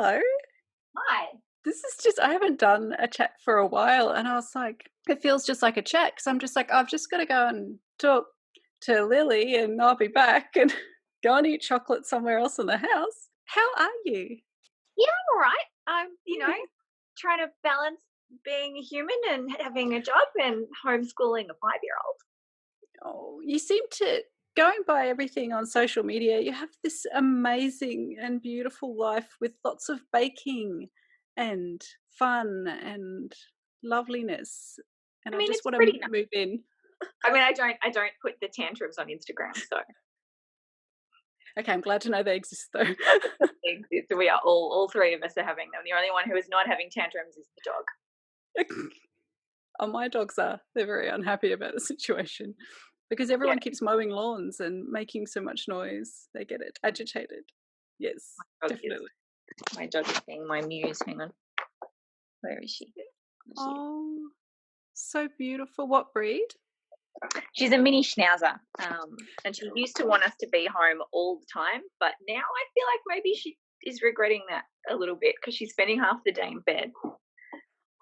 hello. Hi. This is just, I haven't done a chat for a while. And I was like, it feels just like a chat. Cause I'm just like, I've just got to go and talk to Lily and I'll be back and go and eat chocolate somewhere else in the house. How are you? Yeah, I'm all right. I'm, trying to balance being a human and having a job and homeschooling a 5-year-old. Oh, you seem to, going by everything on social media, you have this amazing and beautiful life with lots of baking and fun and loveliness. And I I mean, just it's want to pretty nice. move in. I mean, I don't put the tantrums on Instagram, so Okay, I'm glad to know they exist though. they exist. So we are all three of us are having them. The only one who is not having tantrums is the dog. Oh, my dogs are. They're very unhappy about the situation because Yeah, everyone keeps mowing lawns and making so much noise. They get it agitated. Yes, dog is definitely. my dog is being my muse. Hang on, where is she? Oh, so beautiful. What breed? She's a mini schnauzer, and she used to want us to be home all the time, but now I feel like maybe she is regretting that a little bit because she's spending half the day in bed.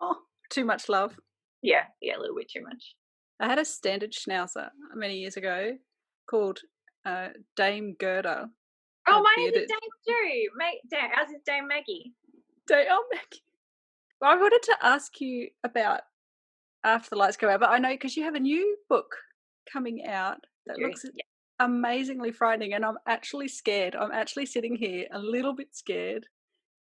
Oh, too much love. Yeah, a little bit too much. I had a standard schnauzer many years ago called Dame Gerda. Oh, A mine is a bearded Dame too. Ours is Dame Maggie. Dame. Oh, Maggie. Well, I wanted to ask you about After the Lights Go Out, but I know because you have a new book coming out that looks Yeah. amazingly frightening, and I'm actually scared. I'm actually sitting here a little bit scared.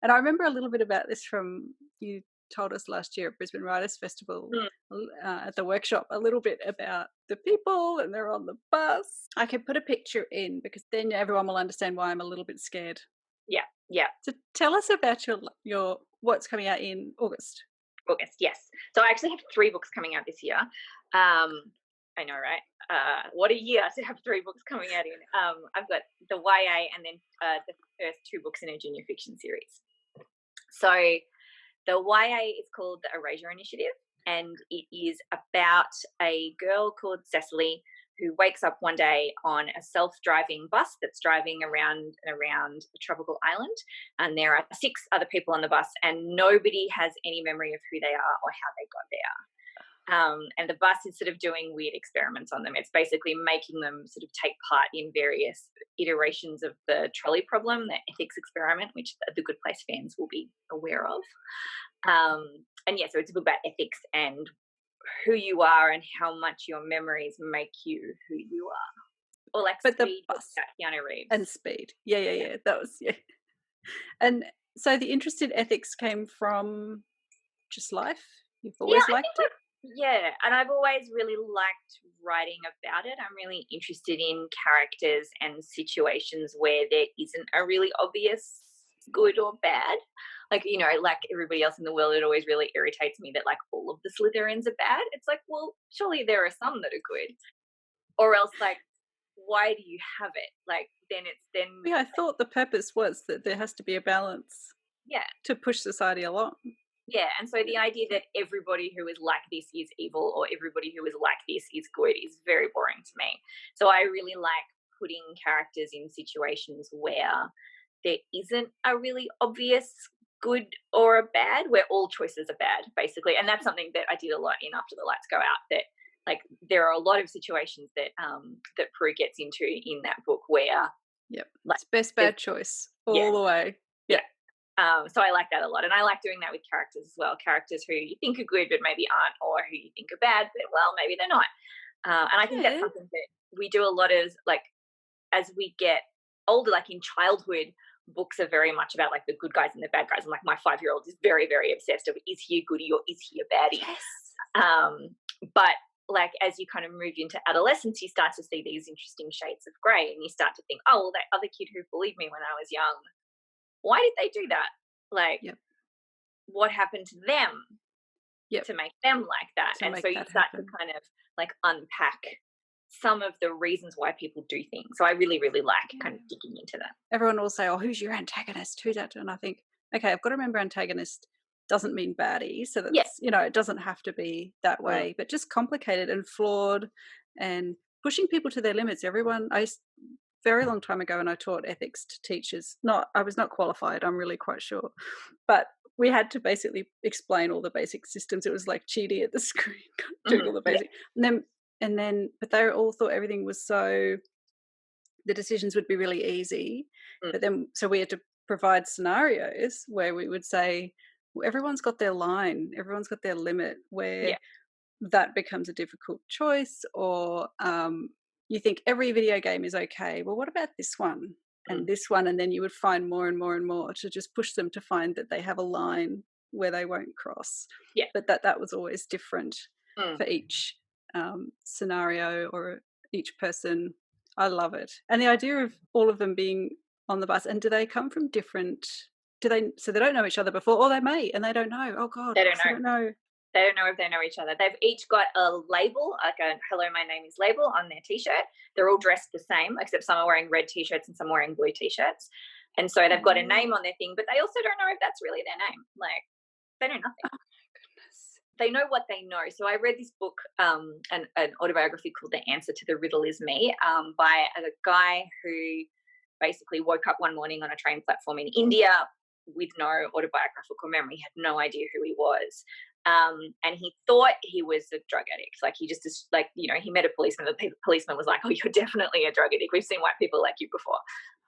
And I remember a little bit about this from you told us last year at Brisbane Writers Festival Mm. at the workshop, a little bit about the people and they're on the bus. I can put a picture in because then everyone will understand why I'm a little bit scared. Yeah. So tell us about your what's coming out in August. August, yes. So I actually have 3 books coming out this year. I know, right? What a year to have 3 books coming out in. I've got the YA and then the first 2 books in a junior fiction series. So the YA is called the Erasure Initiative, and it is about a girl called Cecily who wakes up one day on a self-driving bus that's driving around and around a tropical island, and there are 6 other people on the bus, and nobody has any memory of who they are or how they got there. And the bus is sort of doing weird experiments on them. It's basically making them sort of take part in various iterations of the trolley problem, the ethics experiment, which the Good Place fans will be aware of. And yeah, so it's a book about ethics and who you are and how much your memories make you who you are. Or like But the Speed bus about Keanu Reeves. and Speed. Yeah. That was And so the interest in ethics came from just life. You've Yeah, always I think liked it. yeah, and I've always really liked writing about it. I'm really interested in characters and situations where there isn't a really obvious good or bad. Like, like everybody else in the world, it always really irritates me that like all of the Slytherins are bad. It's like, well, surely there are some that are good. Or else like, why do you have it? Like then Yeah, I thought the purpose was that there has to be a balance yeah. to push society along. Yeah, and so the idea that everybody who is like this is evil or everybody who is like this is good is very boring to me. So I really like putting characters in situations where there isn't a really obvious good or a bad, where all choices are bad, basically. And that's something that I did a lot in After the Lights Go Out, that like there are a lot of situations that that Prue gets into in that book where Like, it's best bad choice all the way. Yeah. So I like that a lot, and I like doing that with characters as well. Characters who you think are good but maybe aren't, or who you think are bad but well maybe they're not. And I think that's something that we do a lot of, like as we get older, like in childhood, books are very much about like the good guys and the bad guys. And like my 5-year-old is very, very obsessed of is he a goodie or is he a baddie? Yes. But like as you kind of move into adolescence, you start to see these interesting shades of grey, and you start to think, oh well, that other kid who bullied me when I was young, why did they do that? Like, what happened to them to make them like that? And so you start to kind of like unpack some of the reasons why people do things. So I really, really like kind of digging into that. Everyone will say, oh, who's your antagonist? Who's that? And I think, okay, I've got to remember antagonist doesn't mean baddie. So that's, it doesn't have to be that way, but just complicated and flawed and pushing people to their limits. very long time ago, and I taught ethics to teachers. I was not qualified, I'm really quite sure. But we had to basically explain all the basic systems. It was like cheating at the screen, doing all the Yeah. basic. But they all thought everything was so, the decisions would be really easy. Mm. But then, so we had to provide scenarios where we would say, well, everyone's got their line, everyone's got their limit, where Yeah. that becomes a difficult choice, or you think every video game is okay. Well, what about this one and Mm. this one? And then you would find more and more and more to just push them to find that they have a line where they won't cross. Yeah. But that was always different Mm. for each scenario or each person. I love it. And the idea of all of them being on the bus, and do they come from different, so they don't know each other before, or they may and they don't know. Oh God, They don't I know. don't know. They don't know if they know each other. They've each got a label, like a "Hello, my name is" label on their T-shirt. They're all dressed the same, except some are wearing red T-shirts and some are wearing blue T-shirts. And so they've got a Oh, name on their thing, but they also don't know if that's really their name. Like, they know nothing. oh my goodness. They know what they know. So I read this book, an autobiography called "The Answer to the Riddle Is Me," by a guy who basically woke up one morning on a train platform in India with no autobiographical memory. He had no idea who he was. And he thought he was a drug addict. Like, he just, like, he met a policeman. The policeman was like, "Oh, you're definitely a drug addict. We've seen white people like you before."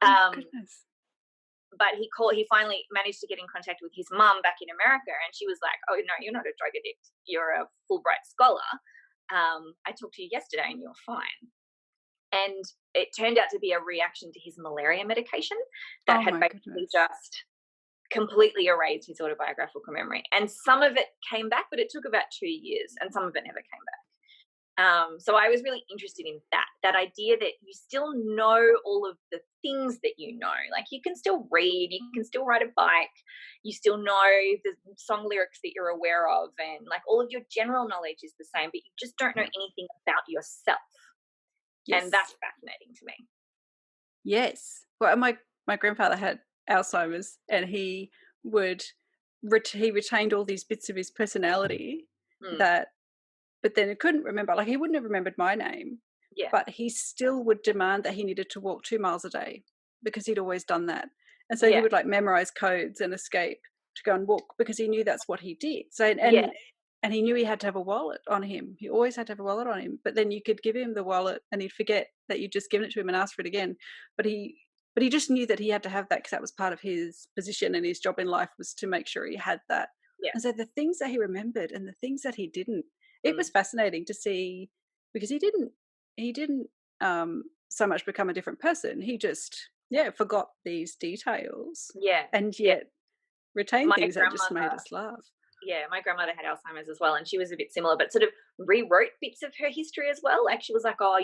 Oh my Um, goodness. but he finally managed to get in contact with his mum back in America, and she was like, "Oh no, you're not a drug addict. You're a Fulbright scholar. I talked to you yesterday, and you're fine." And it turned out to be a reaction to his malaria medication that Oh had my basically goodness. just completely erased his autobiographical memory. And some of it came back, but it took about 2 years, and some of it never came back. So I was really interested in that idea that you still know all of the things that you know. Like, you can still read, you can still ride a bike, you still know the song lyrics that you're aware of, and like all of your general knowledge is the same, but you just don't know anything about yourself. And Yes. that's fascinating to me. Yes. Well, my grandfather had Alzheimer's, and he would he retained all these bits of his personality Mm, that, but then he couldn't remember. Like, he wouldn't have remembered my name, yeah, but he still would demand that he needed to walk 2 miles a day because he'd always done that. And so he yeah, would like memorize codes and escape to go and walk because he knew that's what he did. So yeah, and he knew he had to have a wallet on him. He always had to have a wallet on him. But then you could give him the wallet and he'd forget that you'd just given it to him and ask for it again. But he just knew that he had to have that because that was part of his position, and his job in life was to make sure he had that. yeah. And so the things that he remembered and the things that he didn't, it was Mm, fascinating to see, because he didn't so much become a different person. He just, yeah, forgot these details yeah, and yeah. yet retained My things that just made grandmother us laugh. Yeah, my grandmother had Alzheimer's as well, and she was a bit similar, but sort of rewrote bits of her history as well. Like, she was like, "Oh,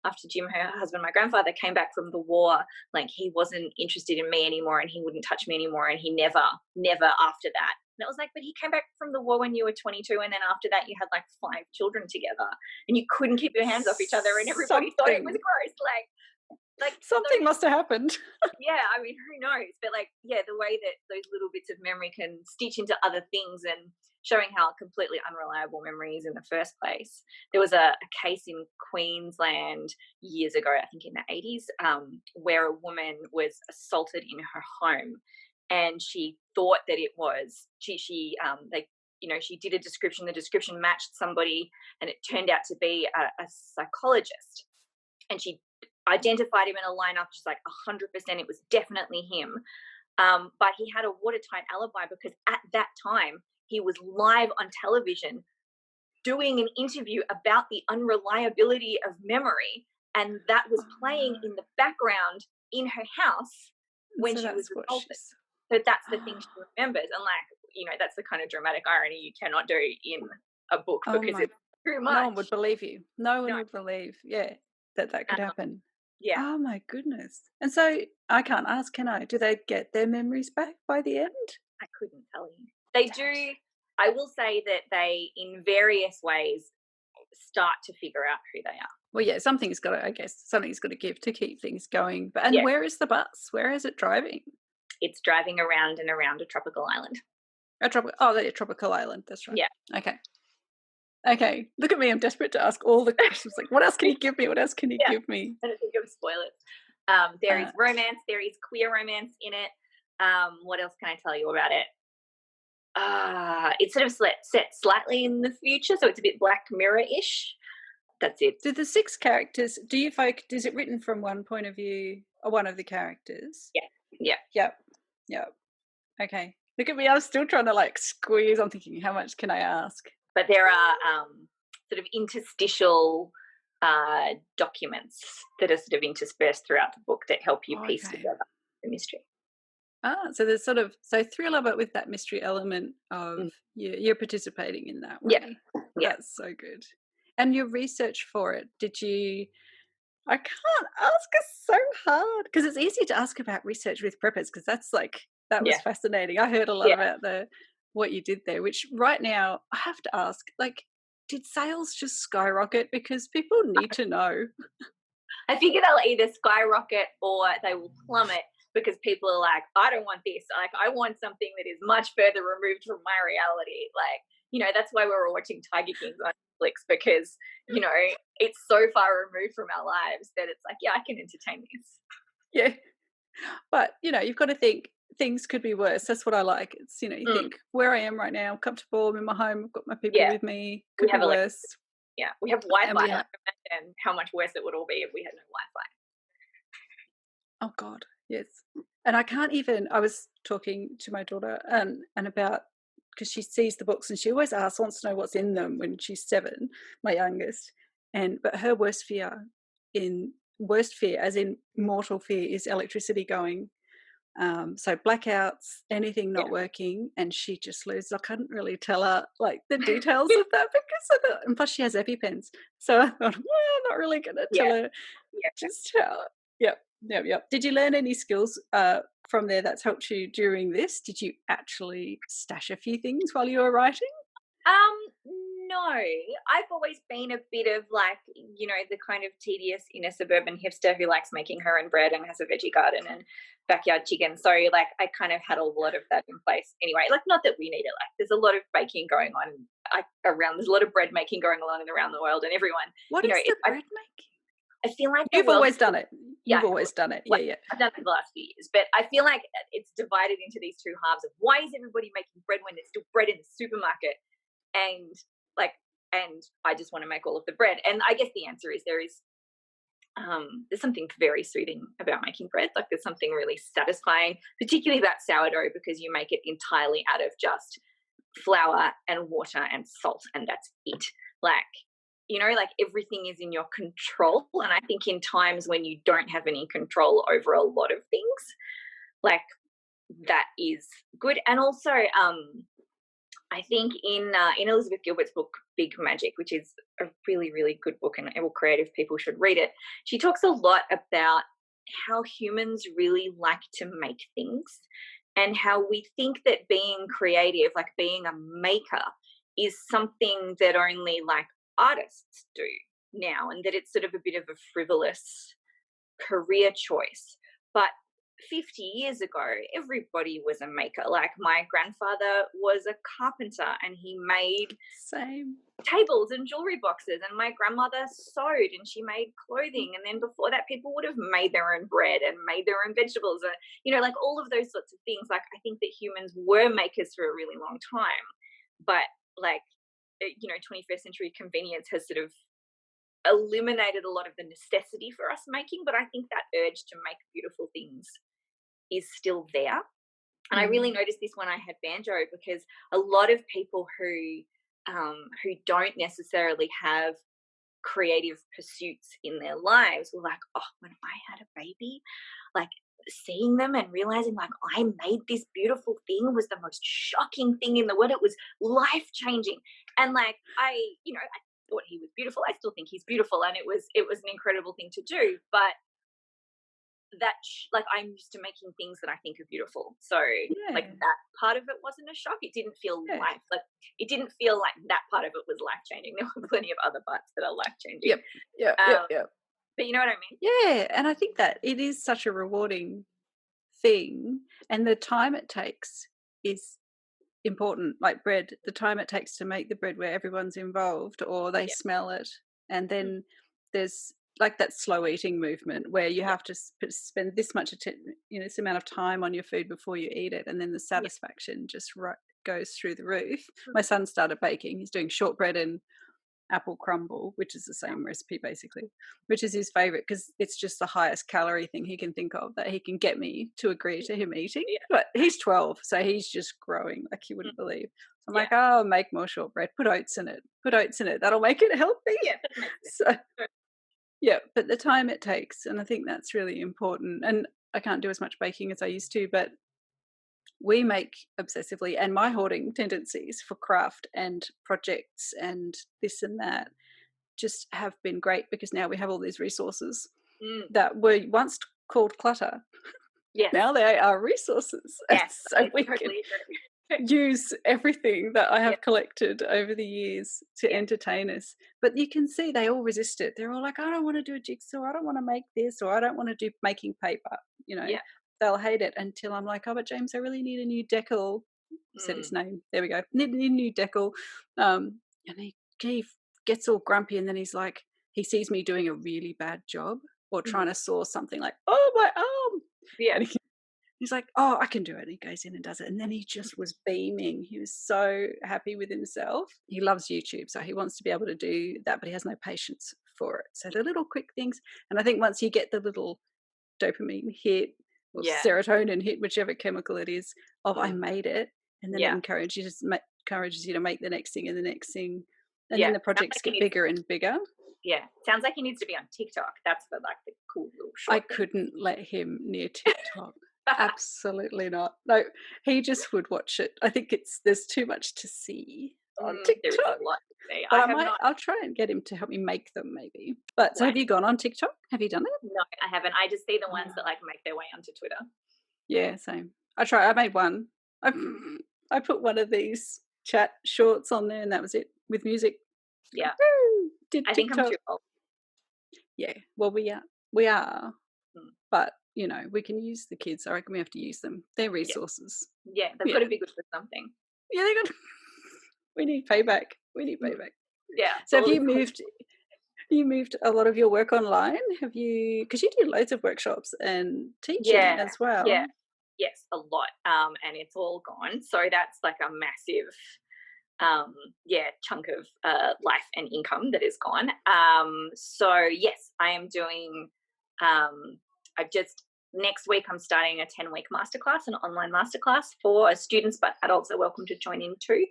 after Jim, her husband, my grandfather, came back from the war, like, he wasn't interested in me anymore, and he wouldn't touch me anymore, and he never after that." And it was like, "But he came back from the war when you were 22, and then after that, you had like 5 children together, and you couldn't keep your hands off each other, and everybody thought it was Something, gross." Like something those must have happened. yeah, I mean, who knows? But like, yeah, the way that those little bits of memory can stitch into other things, and showing how completely unreliable memory is in the first place. There was a case in Queensland years ago, I think in the 80s, where a woman was assaulted in her home, and she thought that it was like, she did a description. The description matched somebody, and it turned out to be a psychologist, and she identified him in a lineup. She's like 100%, it was definitely him. But he had a watertight alibi because at that time he was live on television doing an interview about the unreliability of memory, and that was Oh playing no. in the background in her house And when so she was that's what assaulted. she's. So that's the thing she remembers, and like, that's the kind of dramatic irony you cannot do in a book Oh because my, it's too no one would much. believe you. No one No, would believe, yeah, that could um, happen. yeah, Oh my goodness. And so I can't ask, can I? Do they get their memories back by the end? I couldn't tell you. They do. I will say that they, in various ways, start to figure out who they are. Well, yeah, something's got to, I guess, something's got to give to keep things going. But and Yeah, where is the bus? Where is it driving? it's driving around and around a tropical island. A tropical. Oh, the tropical island. That's right. Yeah. Okay. Okay, look at me. I'm desperate to ask all the questions. Like, what else can you give me? What else can you Yeah, give me? I don't think I'm spoil it. There is Uh, romance, there is queer romance in it. What else can I tell you about it? It's sort of set slightly in the future, so it's a bit Black Mirror-ish. That's it. do the 6 characters, do you focus, is it written from one point of view or one of the characters? Yeah, yeah. Yep. Yep. Okay. Look at me. I'm still trying to like squeeze. I'm thinking, how much can I ask? But there are sort of interstitial documents that are sort of interspersed throughout the book that help you Oh, piece okay. together the mystery. So there's sort of so thriller, but with that mystery element of Mm. you're participating in that Yeah, way. yeah. That's so good. And your research for it, did you? I can't ask. It's so hard because it's easy to ask about research with preppers because that's like that was Yeah, fascinating. I heard a lot yeah. about the what you did there, which right now I have to ask. Like, did sales just skyrocket because people need to know? I figure they'll either skyrocket or they will plummet because people are like, I don't want this. Like, I want something that is much further removed from my reality. Like, that's why we were watching Tiger Kings on Netflix because, it's so far removed from our lives that it's like, yeah, I can entertain this. Yeah. But, you've got to think things could be worse. That's what I like. It's, you Mm, think where I am right now, I'm comfortable, I'm in my home, I've got my people yeah, with me, we could be have electric. worse. Yeah, we have And Wi-Fi. we Like, have, imagine how much worse it would all be if we had no Wi-Fi. oh God, yes. And I can't even, I was talking to my daughter and about, because she sees the books and she always asks, wants to know what's in them when she's 7, my youngest. But her worst fear, as in mortal fear, is electricity going. So blackouts, anything not Yeah. working, and she just loses. I couldn't really tell her like the details of that because of the, and plus she has EpiPens. So I thought, well, I'm not really going to Yeah, tell her yeah. just how. Yep, yep, yep. Did you learn any skills from there that's helped you during this? Did you actually stash a few things while you were writing? Um, no, I've always been a bit of like, the kind of tedious inner suburban hipster who likes making her own bread and has a veggie garden and backyard chicken. So, like, I kind of had a lot of that in place anyway. Like, not that we need it. Like, there's a lot of baking going on around. There's a lot of bread making going on around the world, and everyone, What is the bread making? I feel like the You've world. always done it. Yeah, You've always done it. Yeah, like, yeah. I've done it for the last few years, but I feel like it's divided into these two halves of why is everybody making bread when there's still bread in the supermarket, and like, and I just want to make all of the bread. And I guess the answer is there's something very soothing about making bread. Like, there's something really satisfying, particularly about sourdough, because you make it entirely out of just flour and water and salt, and that's it. Like, like, everything is in your control. And I think in times when you don't have any control over a lot of things, like, that is good. And also, I think in Elizabeth Gilbert's book Big Magic, which is a really, really good book, and all creative people should read it, she talks a lot about how humans really like to make things, and how we think that being creative, like being a maker, is something that only like artists do now, and that it's sort of a bit of a frivolous career choice. But 50 years ago, everybody was a maker. Like, my grandfather was a carpenter and he made Same. tables and jewelry boxes, and my grandmother sewed and she made clothing. And then before that, people would have made their own bread and made their own vegetables, and, like, all of those sorts of things. Like, I think that humans were makers for a really long time, but like, 21st century convenience has sort of eliminated a lot of the necessity for us making, but I think that urge to make beautiful things is still there. And I really Mm. noticed this when I had banjo, because a lot of people who don't necessarily have creative pursuits in their lives were like, oh, when I had a baby, like, seeing them and realizing, like, I made this beautiful thing was the most shocking thing in the world. It was life changing. And like, I thought he was beautiful. I still think he's beautiful, and it was an incredible thing to do. But like, I'm used to making things that I think are beautiful. So like, Yeah. that part of it wasn't a shock. It didn't feel Yeah. it didn't feel like that part of it was life changing. There were plenty of other parts that are life changing. Yep. Yep. Yep. Um, Yep. but you know what I mean? Yeah. And I think that it is such a rewarding thing, and the time it takes is important, like bread, the time it takes to make the bread where everyone's involved or they Yeah. smell it. And Mm. then there's like that slow eating movement where you Yeah. have to spend this much this amount of time on your food before you eat it. And then the Yeah. satisfaction just goes through the roof. Mm. My son started baking. He's doing shortbread and apple crumble, which is the Yeah. same recipe basically, which is his favorite because it's just the highest calorie thing he can think of that he can get me to agree to him eating. Yeah. But he's 12, so he's just growing like you Mm. wouldn't believe. I'm Yeah. like, oh, make more shortbread, put oats in it, that'll make it healthy. Yeah, that makes So sense. yeah, but the time it takes, and I think that's really important. And I can't do as much baking as I used to, but we make obsessively, and my hoarding tendencies for craft and projects and this and that just have been great because now we have all these resources Mm. that were once called clutter. Yes. Now they are resources. And Yes, so I we can totally agree. use everything that I Yeah. have collected over the years to Yeah. entertain us. But you can see they all resist it. They're all like, I don't want to do a jigsaw, I don't want to make this, or I don't want to do making paper. You know, Yeah. they'll hate it until I'm like, oh, but James, I really need a new decal. Said his Mm. name. There we go. Need a new decal. And he gets all grumpy, and then he's like, he sees me doing a really bad job or Mhm. trying to saw something like, oh, my arm. Yeah. And he's like, oh, I can do it. And he goes in and does it. And then he just was beaming. He was so happy with himself. He loves YouTube, so he wants to be able to do that, but he has no patience for it. So the little quick things. And I think once you get the little dopamine hit or Yeah. serotonin hit, whichever chemical it is, of I Mm. made it, and then it Yeah. encourages you to make the next thing and the next thing. And Yeah. then the Sounds projects like he get needs bigger and bigger. sounds like he needs to be on TikTok. That's for like the cool little I short thing. couldn't let him near TikTok. Absolutely not. No, he just would watch it. I think there's too much to see on There is TikTok. a lot to say. But I have not. I'll try and get him to help me make them maybe. But so Wow. have you gone on TikTok? Have you done it? No, I haven't. I just see the ones that Oh, like make their way onto Twitter. yeah, same. I made one. I, I put one of these chat shorts on there and that was it with music. Yeah. Woo! Did I think I'm TikTok. too old. Yeah. Well, we are, Mm. but we can use the kids. I reckon we have to use them. They're Yeah. resources. Yeah. They've got Yeah. to be good for something. Yeah, they got. We need payback. We need Mm. payback. Yeah. So All have this you moved? You moved a lot of your work online? Have you? Because you do loads of workshops and teaching Yeah, as well. yeah, yes, a lot, and it's all gone. So that's like a massive, chunk of life and income that is gone. So yes, I am doing. I've just next week I'm starting a 10-week masterclass, an online masterclass for students, but adults are welcome to join in too.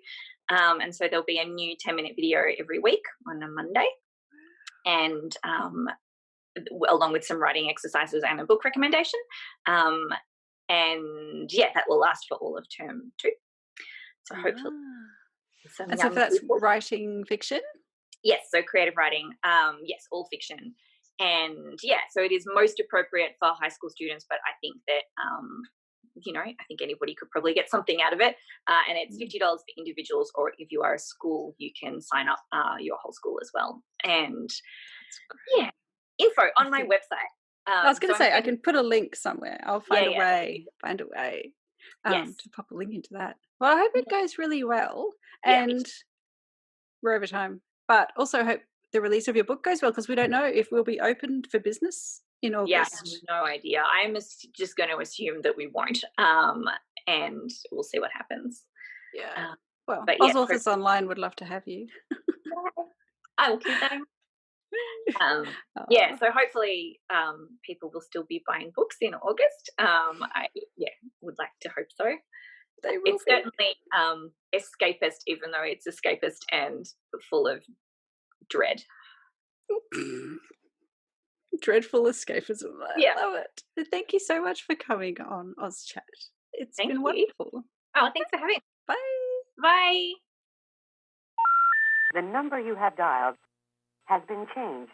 And so there'll be a new 10-minute video every week on a Monday, and along with some writing exercises and a book recommendation. Um, and yeah, that will last for all of term 2. So hopefully Ah. some And so young that's people. writing fiction? Yes, so creative writing. Yes, all fiction. And yeah, so it is most appropriate for high school students, but I think that I think anybody could probably get something out of it. And it's Mm. $50 for individuals, or if you are a school, you can sign up your whole school as well. And That's great. yeah, info I on my think website. I was going So to I'm say I doing, can put a link somewhere. I'll yeah, find a yeah, that'd be way. good. Find a way Yes, to pop a link into that. Well, I hope it yeah, goes really well, yeah, me and we're over time. But also hope the release of your book goes well because we don't know if we'll be open for business in yeah. I have August. no idea. I'm just going to assume that we won't, and we'll see what happens. Yeah. Um, Well, but Oz yeah, Authors Online would love to have you. I will keep that in. Yeah, Oh, so hopefully people will still be buying books in August. I would like to hope so. they will It's be. certainly escapist, even though it's escapist and full of dread. Dreadful escapism. I Yeah, love it. Thank you so much for coming on Oz Chat. It's thank been you. wonderful. Oh, thanks for having me. Bye. Bye. The number you have dialed has been changed.